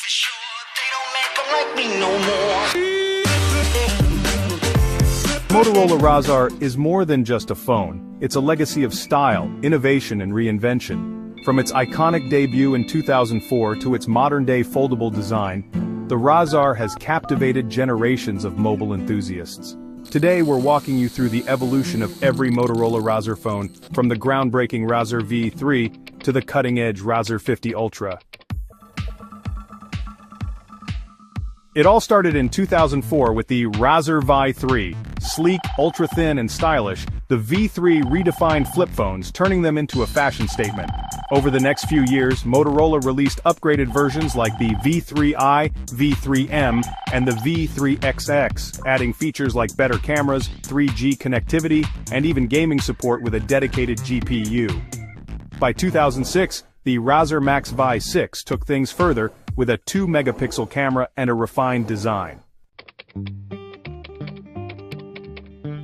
for sure. They don't make 'em like me no more. Motorola Razr is more than just a phone. It's a legacy of style, innovation, and reinvention. From its iconic debut in 2004 to its modern-day foldable design, the Razr has captivated generations of mobile enthusiasts. Today we're walking you through the evolution of every Motorola Razr phone, from the groundbreaking Razr V3 to the cutting-edge Razr 50 Ultra. It all started in 2004 with the Razr V3. Sleek, ultra-thin, and stylish, the V3 redefined flip phones, turning them into a fashion statement. Over the next few years, Motorola released upgraded versions like the V3i, V3m, and the V3XX, adding features like better cameras, 3G connectivity, and even gaming support with a dedicated GPU. By 2006, the Razr Max V6 took things further, with a 2-megapixel camera and a refined design.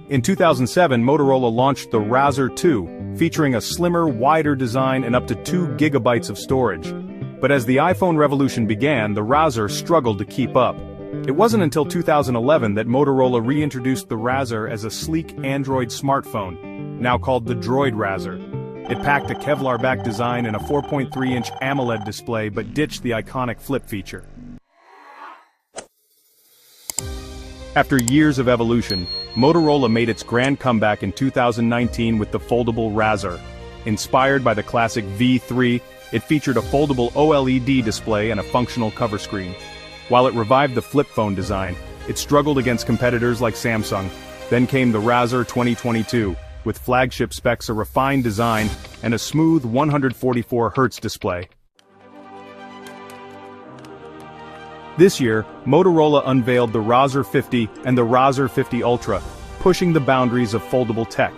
In 2007, Motorola launched the Razr 2, featuring a slimmer, wider design and up to 2 gigabytes of storage. But as the iPhone revolution began, the Razr struggled to keep up. It wasn't until 2011 that Motorola reintroduced the Razr as a sleek Android smartphone, now called the Droid Razr. It packed a Kevlar-back design and a 4.3-inch AMOLED display but ditched the iconic flip feature. After years of evolution, Motorola made its grand comeback in 2019 with the foldable Razr. Inspired by the classic V3, it featured a foldable OLED display and a functional cover screen. While it revived the flip phone design, it struggled against competitors like Samsung. Then came the Razr 2022, with flagship specs, a refined design, and a smooth 144Hz display. This year, Motorola unveiled the Razr 50 and the Razr 50 Ultra, pushing the boundaries of foldable tech.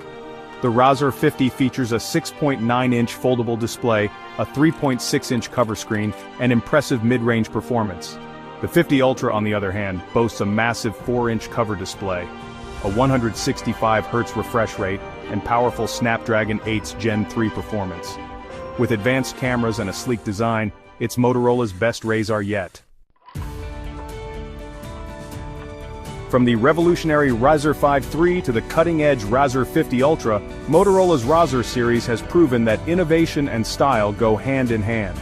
The Razr 50 features a 6.9-inch foldable display, a 3.6-inch cover screen, and impressive mid-range performance. The 50 Ultra, on the other hand, boasts a massive 4-inch cover display, a 165Hz refresh rate, and powerful Snapdragon 8's Gen 3 performance. With advanced cameras and a sleek design, it's Motorola's best Razr yet. From the revolutionary Razr V3 to the cutting-edge Razr 50 Ultra, Motorola's Razr series has proven that innovation and style go hand in hand.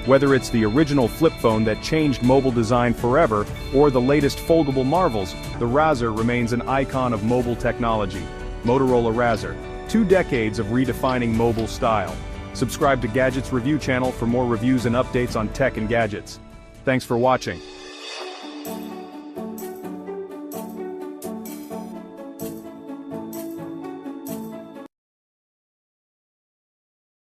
Whether it's the original flip phone that changed mobile design forever, or the latest foldable marvels, the Razr remains an icon of mobile technology. Motorola Razr, 2 decades of redefining mobile style. Subscribe to Gadgets Review channel for more reviews and updates on tech and gadgets. Thanks for watching.